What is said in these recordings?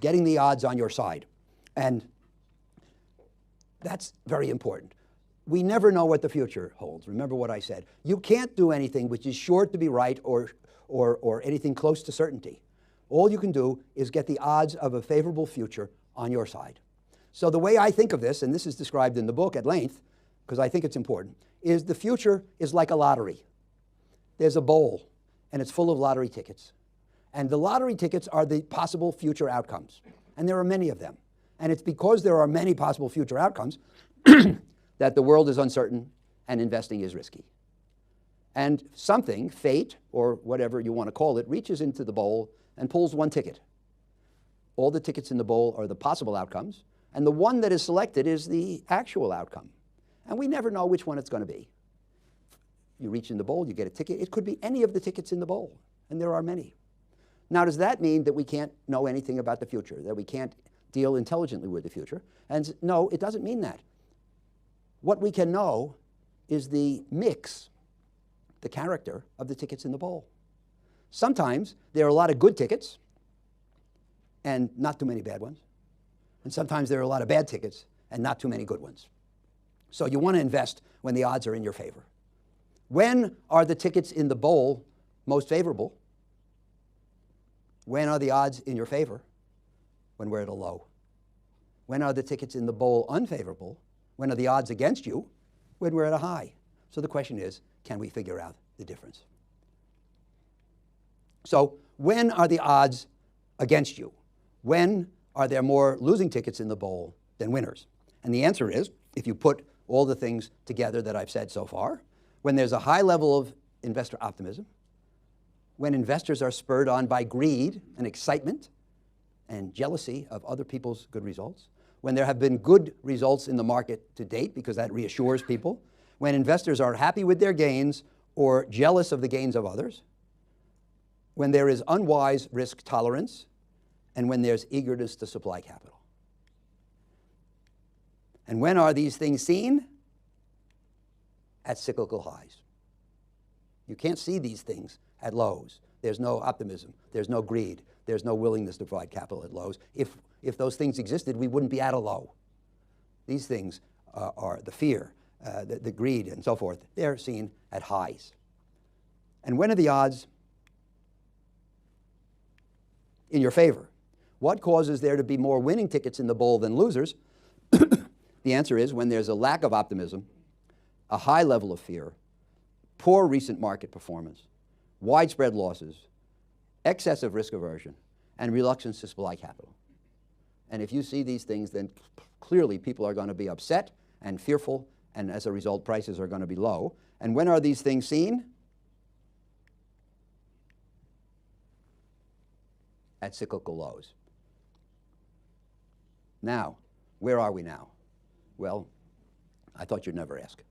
getting the odds on your side. And that's very important. We never know what the future holds. Remember what I said. You can't do anything which is sure to be right or anything close to certainty. All you can do is get the odds of a favorable future on your side. So the way I think of this, and this is described in the book at length, because I think it's important, is the future is like a lottery. There's a bowl, and it's full of lottery tickets. And the lottery tickets are the possible future outcomes. And there are many of them. And it's because there are many possible future outcomes that the world is uncertain and investing is risky. And something, fate, or whatever you want to call it, reaches into the bowl and pulls one ticket. All the tickets in the bowl are the possible outcomes, and the one that is selected is the actual outcome. And we never know which one it's going to be. You reach in the bowl, you get a ticket. It could be any of the tickets in the bowl, and there are many. Now, does that mean that we can't know anything about the future, that we can't deal intelligently with the future? And no, it doesn't mean that. What we can know is the mix, the character of the tickets in the bowl. Sometimes there are a lot of good tickets and not too many bad ones. And sometimes there are a lot of bad tickets and not too many good ones. So you want to invest when the odds are in your favor. When are the tickets in the bowl most favorable? When are the odds in your favor? When we're at a low. When are the tickets in the bowl unfavorable? When are the odds against you? When we're at a high. So the question is, can we figure out the difference? So when are the odds against you? When are there more losing tickets in the bowl than winners? And the answer is, if you put all the things together that I've said so far, when there's a high level of investor optimism, when investors are spurred on by greed and excitement and jealousy of other people's good results, when there have been good results in the market to date because that reassures people, when investors are happy with their gains or jealous of the gains of others, when there is unwise risk tolerance, and when there's eagerness to supply capital. And when are these things seen? At cyclical highs. You can't see these things at lows. There's no optimism. There's no greed. There's no willingness to provide capital at lows. If those things existed, we wouldn't be at a low. These things are the fear, the greed, and so forth. They're seen at highs. And when are the odds in your favor? What causes there to be more winning tickets in the bowl than losers? The answer is when there's a lack of optimism, a high level of fear, poor recent market performance, widespread losses, excessive risk aversion, and reluctance to supply capital. And if you see these things, then clearly people are going to be upset and fearful, and as a result, prices are going to be low. And when are these things seen? At cyclical lows. Now, where are we now? Well, I thought you'd never ask.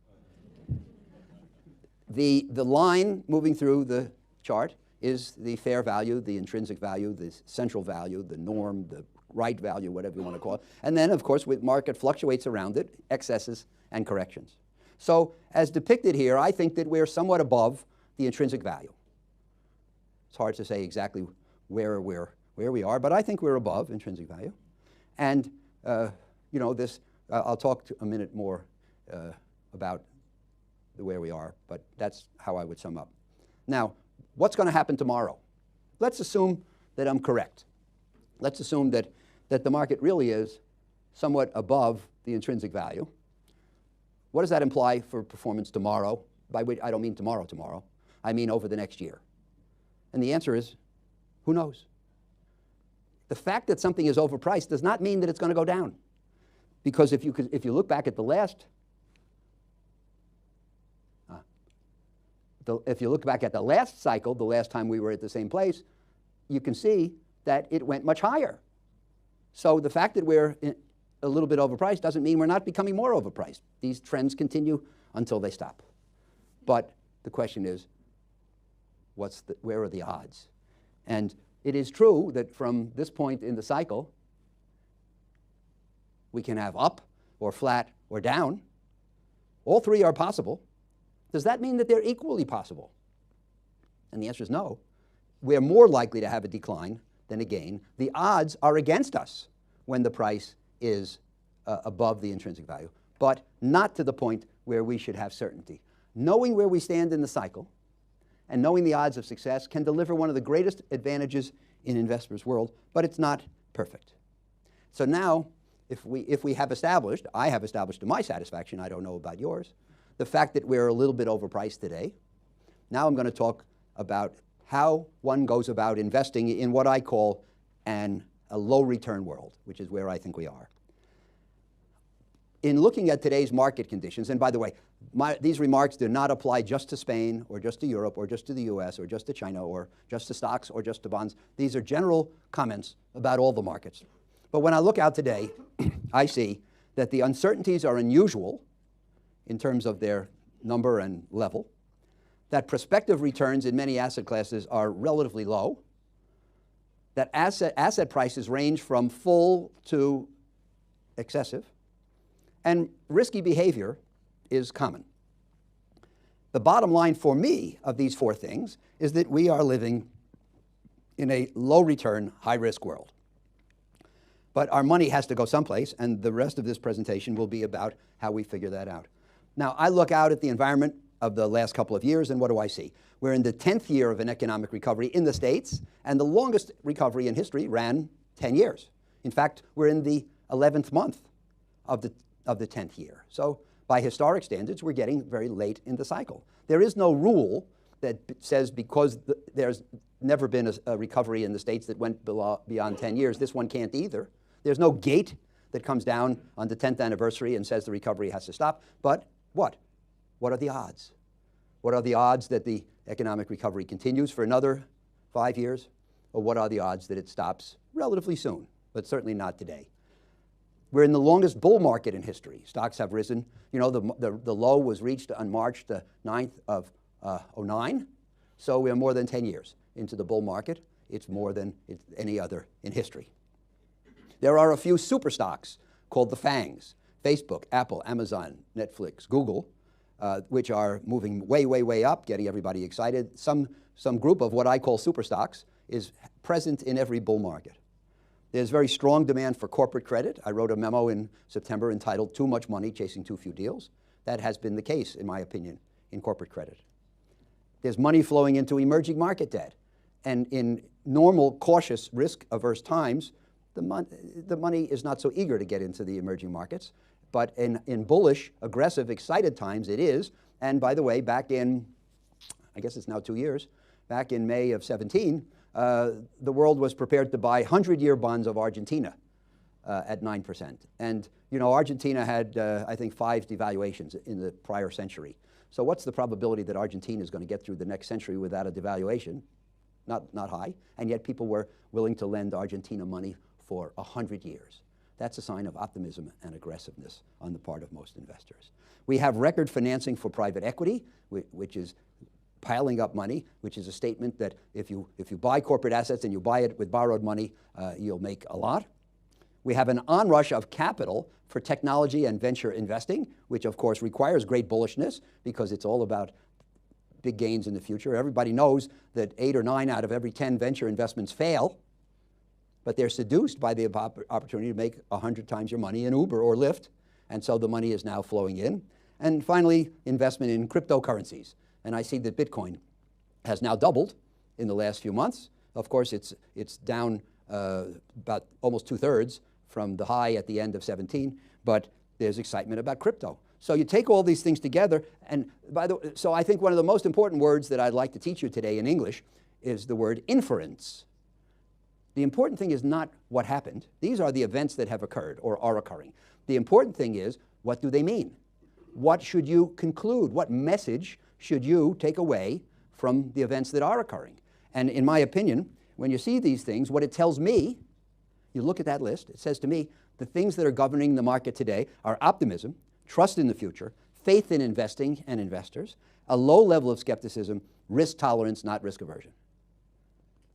The line moving through the chart is the fair value, the intrinsic value, the central value, the norm, the right value, whatever you want to call it. And then, of course, with market fluctuates around it, excesses and corrections. So as depicted here, I think that we're somewhat above the intrinsic value. It's hard to say exactly where we are, but I think we're above intrinsic value. And, I'll talk a minute more about where we are, but that's how I would sum up. Now, what's going to happen tomorrow? Let's assume that I'm correct. Let's assume that the market really is somewhat above the intrinsic value. What does that imply for performance tomorrow? By which I don't mean tomorrow. I mean over the next year. And the answer is, who knows? The fact that something is overpriced does not mean that it's going to go down. Because if you look back at the last cycle, the last time we were at the same place, you can see that it went much higher. So the fact that we're a little bit overpriced doesn't mean we're not becoming more overpriced. These trends continue until they stop. But the question is, where are the odds? And it is true that from this point in the cycle, we can have up or flat or down. All three are possible. Does that mean that they're equally possible? And the answer is no. We're more likely to have a decline than a gain. The odds are against us when the price is above the intrinsic value, but not to the point where we should have certainty. Knowing where we stand in the cycle and knowing the odds of success can deliver one of the greatest advantages in investors' world, but it's not perfect. So now, if we have established, I have established to my satisfaction, I don't know about yours, the fact that we're a little bit overpriced today. Now I'm going to talk about how one goes about investing in what I call a low return world, which is where I think we are. In looking at today's market conditions, and by the way, these remarks do not apply just to Spain or just to Europe or just to the US or just to China or just to stocks or just to bonds. These are general comments about all the markets. But when I look out today, I see that the uncertainties are unusual in terms of their number and level, that prospective returns in many asset classes are relatively low, that asset prices range from full to excessive, and risky behavior is common. The bottom line for me of these four things is that we are living in a low return, high risk world. But our money has to go someplace, and the rest of this presentation will be about how we figure that out. Now, I look out at the environment of the last couple of years, and what do I see? We're in the 10th year of an economic recovery in the States, and the longest recovery in history ran 10 years. In fact, we're in the 11th month of the 10th year. So by historic standards, we're getting very late in the cycle. There is no rule that says because there's never been a recovery in the States that went beyond 10 years, this one can't either. There's no gate that comes down on the 10th anniversary and says the recovery has to stop. But what? What are the odds? What are the odds that the economic recovery continues for another 5 years? Or what are the odds that it stops relatively soon, but certainly not today? We're in the longest bull market in history. Stocks have risen. You know, the low was reached on March the 9th of 09. So we're more than 10 years into the bull market. It's more than any other in history. There are a few super stocks called the FANGs, Facebook, Apple, Amazon, Netflix, Google, which are moving way, way, way up, getting everybody excited. Some group of what I call super stocks is present in every bull market. There's very strong demand for corporate credit. I wrote a memo in September entitled "Too Much Money Chasing Too Few Deals." That has been the case, in my opinion, in corporate credit. There's money flowing into emerging market debt. And in normal, cautious, risk-averse times, the money is not so eager to get into the emerging markets. But in bullish, aggressive, excited times, it is. And by the way, back in, I guess it's now 2 years, back in May of 17, the world was prepared to buy 100-year bonds of Argentina at 9%. And, you know, Argentina had, I think, 5 devaluations in the prior century. So what's the probability that Argentina is going to get through the next century without a devaluation? Not high. And yet people were willing to lend Argentina money for 100 years. That's a sign of optimism and aggressiveness on the part of most investors. We have record financing for private equity, which is piling up money, which is a statement that if you buy corporate assets and you buy it with borrowed money, you'll make a lot. We have an onrush of capital for technology and venture investing, which of course requires great bullishness because it's all about big gains in the future. Everybody knows that 8 or 9 out of every 10 venture investments fail, but they're seduced by the opportunity to make 100 times your money in Uber or Lyft, and so the money is now flowing in. And finally, investment in cryptocurrencies. And I see that Bitcoin has now doubled in the last few months. Of course, it's down about almost 2/3 from the high at the end of 17, but there's excitement about crypto. So you take all these things together, and so I think one of the most important words that I'd like to teach you today in English is the word inference. The important thing is not what happened. These are the events that have occurred or are occurring. The important thing is, what do they mean? What should you conclude? What message should you take away from the events that are occurring? And in my opinion, when you see these things, what it tells me, you look at that list, it says to me, the things that are governing the market today are optimism, trust in the future, faith in investing and investors, a low level of skepticism, risk tolerance, not risk aversion.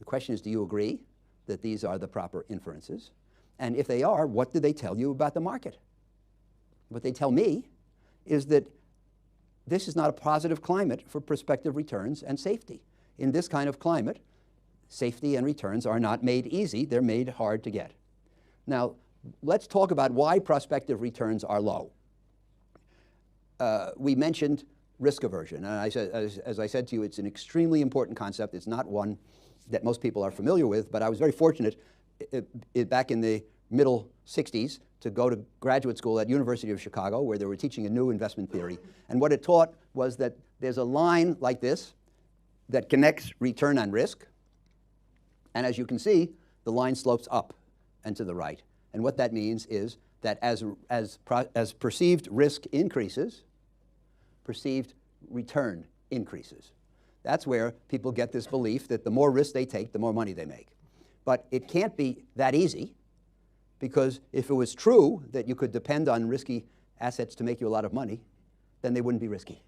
The question is, do you agree that these are the proper inferences? And if they are, what do they tell you about the market? What they tell me is that this is not a positive climate for prospective returns and safety. In this kind of climate, safety and returns are not made easy, they're made hard to get. Now, let's talk about why prospective returns are low. We mentioned risk aversion, and I said, as I said to you, it's an extremely important concept. It's not one that most people are familiar with, but I was very fortunate back in the middle 60s to go to graduate school at University of Chicago, where they were teaching a new investment theory. And what it taught was that there's a line like this that connects return and risk. And as you can see, the line slopes up and to the right. And what that means is that as perceived risk increases, perceived return increases. That's where people get this belief that the more risk they take, the more money they make. But it can't be that easy, because if it was true that you could depend on risky assets to make you a lot of money, then they wouldn't be risky.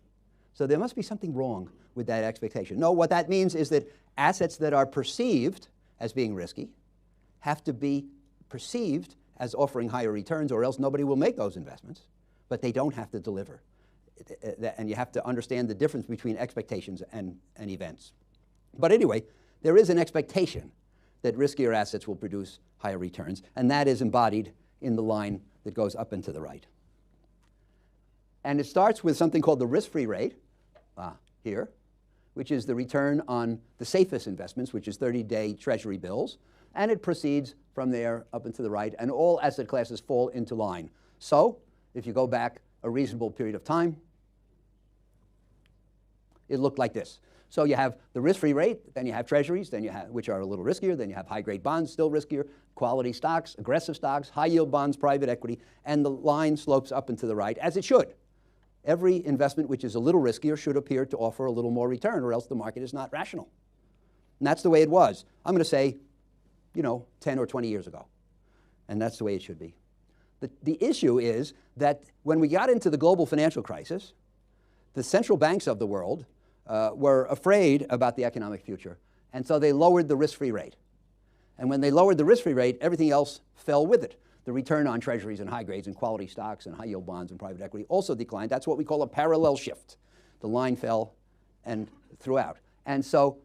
So there must be something wrong with that expectation. No, what that means is that assets that are perceived as being risky have to be perceived as offering higher returns, or else nobody will make those investments, but they don't have to deliver. And you have to understand the difference between expectations and events. But anyway, there is an expectation that riskier assets will produce higher returns, and that is embodied in the line that goes up and to the right. And it starts with something called the risk-free rate, here, which is the return on the safest investments, which is 30-day Treasury bills, and it proceeds from there up and to the right, and all asset classes fall into line. So if you go back a reasonable period of time, it looked like this. So you have the risk-free rate, then you have treasuries, then you have, which are a little riskier, then you have high-grade bonds, still riskier, quality stocks, aggressive stocks, high-yield bonds, private equity, and the line slopes up and to the right, as it should. Every investment which is a little riskier should appear to offer a little more return, or else the market is not rational. And that's the way it was. I'm going to say, 10 or 20 years ago. And that's the way it should be. The issue is that when we got into the global financial crisis, the central banks of the world were afraid about the economic future, and so they lowered the risk-free rate. And when they lowered the risk-free rate, everything else fell with it. The return on treasuries and high grades and quality stocks and high-yield bonds and private equity also declined. That's what we call a parallel shift. The line fell and throughout. And so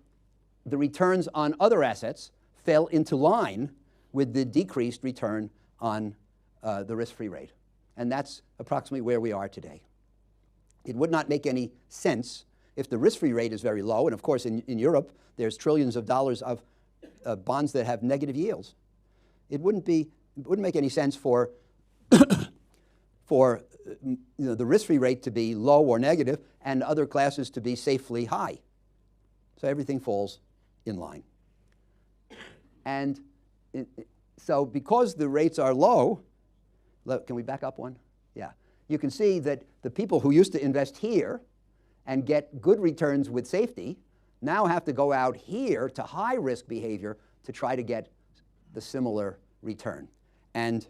the returns on other assets fell into line with the decreased return on the risk-free rate. And that's approximately where we are today. It would not make any sense if the risk-free rate is very low, and of course in Europe there's trillions of dollars of bonds that have negative yields. It wouldn't make any sense for the risk-free rate to be low or negative and other classes to be safely high. So everything falls in line. And so because the rates are low, can we back up one? Yeah. You can see that the people who used to invest here and get good returns with safety now have to go out here to high-risk behavior to try to get the similar return. And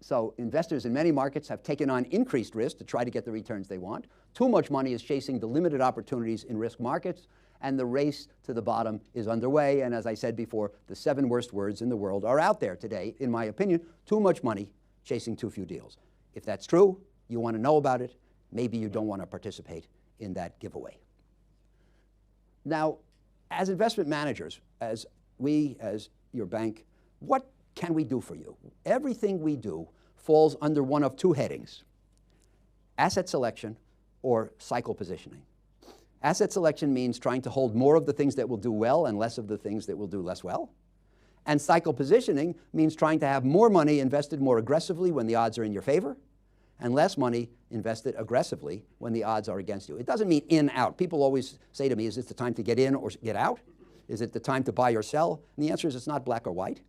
so investors in many markets have taken on increased risk to try to get the returns they want. Too much money is chasing the limited opportunities in risk markets, and the race to the bottom is underway. And as I said before, the 7 worst words in the world are out there today, in my opinion. Too much money chasing too few deals. If that's true, you want to know about it. Maybe you don't want to participate in that giveaway. Now, as investment managers, as your bank, what can we do for you? Everything we do falls under one of 2 headings: asset selection or cycle positioning. Asset selection means trying to hold more of the things that will do well and less of the things that will do less well. And cycle positioning means trying to have more money invested more aggressively when the odds are in your favor, and less money invested aggressively when the odds are against you. It doesn't mean in, out. People always say to me, is this the time to get in or get out? Is it the time to buy or sell? And the answer is it's not black or white.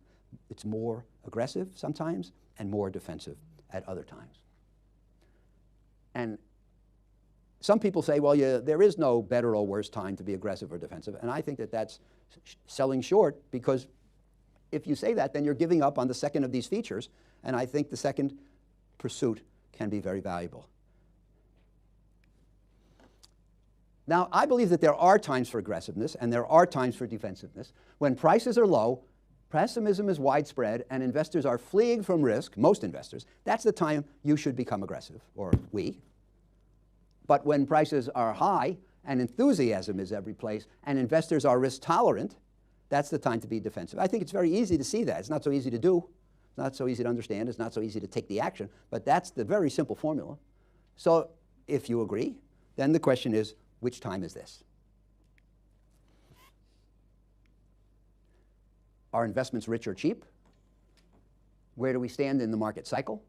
It's more aggressive sometimes and more defensive at other times. And some people say, well, there is no better or worse time to be aggressive or defensive. And I think that that's selling short, because if you say that, then you're giving up on the second of these features. And I think the second pursuit can be very valuable. Now, I believe that there are times for aggressiveness and there are times for defensiveness. When prices are low, pessimism is widespread, and investors are fleeing from risk, most investors, that's the time you should become aggressive, or we. But when prices are high and enthusiasm is every place, and investors are risk tolerant, that's the time to be defensive. I think it's very easy to see that. It's not so easy to do. It's not so easy to understand. It's not so easy to take the action, but that's the very simple formula. So if you agree, then the question is, which time is this? Are investments rich or cheap? Where do we stand in the market cycle?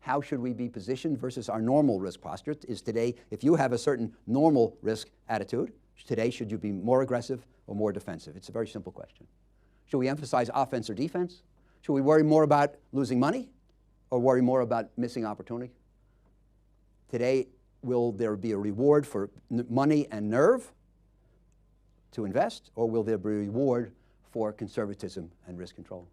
How should we be positioned versus our normal risk posture? Is today, if you have a certain normal risk attitude, today should you be more aggressive or more defensive? It's a very simple question. Should we emphasize offense or defense? Should we worry more about losing money or worry more about missing opportunity? Today, will there be a reward for money and nerve to invest, or will there be a reward for conservatism and risk control?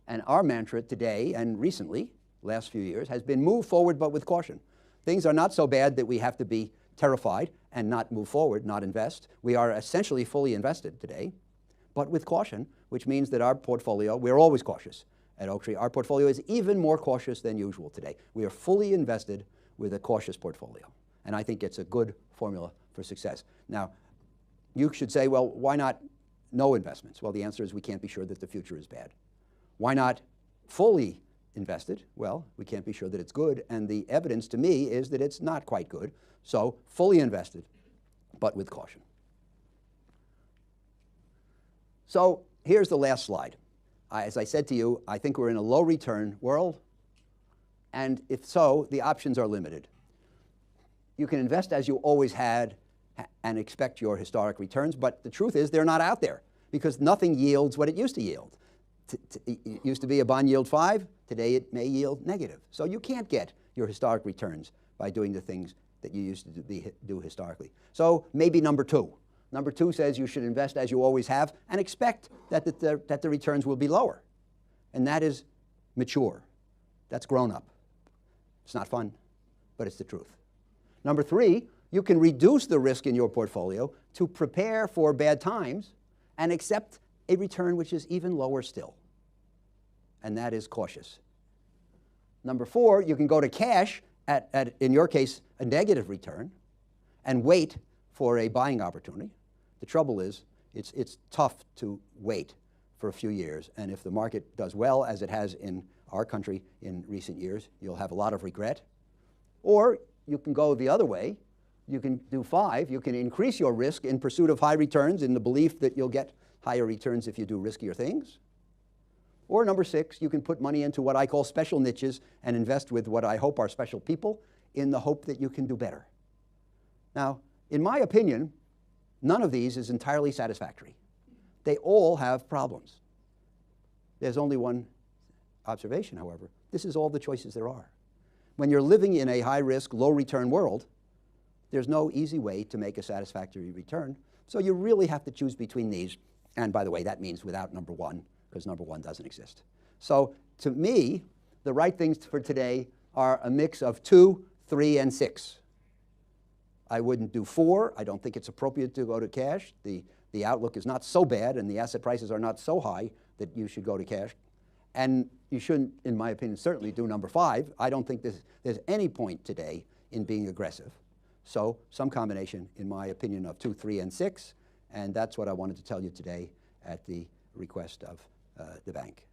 And our mantra today and recently, last few years, has been move forward but with caution. Things are not so bad that we have to be terrified and not move forward, not invest. We are essentially fully invested today, but with caution, which means that our portfolio, we're always cautious at Oaktree. Our portfolio is even more cautious than usual today. We are fully invested with a cautious portfolio, and I think it's a good formula for success. Now, you should say, well, why not no investments? Well, the answer is we can't be sure that the future is bad. Why not fully invested? Well, we can't be sure that it's good, and the evidence to me is that it's not quite good. So fully invested, but with caution. So here's the last slide. As I said to you, I think we're in a low return world, and if so, the options are limited. You can invest as you always had and expect your historic returns, but the truth is they're not out there because nothing yields what it used to yield. It used to be a bond yield 5, today it may yield negative. So you can't get your historic returns by doing the things that you used to do historically. So maybe number 2. Number 2 says you should invest as you always have and expect that the returns will be lower. And that is mature. That's grown up. It's not fun, but it's the truth. Number 3, you can reduce the risk in your portfolio to prepare for bad times and accept a return which is even lower still. And that is cautious. Number 4, you can go to cash at in your case, a negative return and wait for a buying opportunity. The trouble is, it's tough to wait for a few years. And if the market does well, as it has in our country in recent years, you'll have a lot of regret. Or you can go the other way. You can do 5. You can increase your risk in pursuit of high returns in the belief that you'll get higher returns if you do riskier things. Or number 6, you can put money into what I call special niches and invest with what I hope are special people in the hope that you can do better. Now, in my opinion, none of these is entirely satisfactory. They all have problems. There's only one observation, however. This is all the choices there are. When you're living in a high-risk, low-return world, there's no easy way to make a satisfactory return. So you really have to choose between these. And by the way, that means without number 1, because number 1 doesn't exist. So to me, the right things for today are a mix of 2, 3, and 6. I wouldn't do 4. I don't think it's appropriate to go to cash. The outlook is not so bad, and the asset prices are not so high that you should go to cash. And you shouldn't, in my opinion, certainly do number 5. I don't think there's any point today in being aggressive. So some combination, in my opinion, of 2, 3, and 6. And that's what I wanted to tell you today at the request of the bank.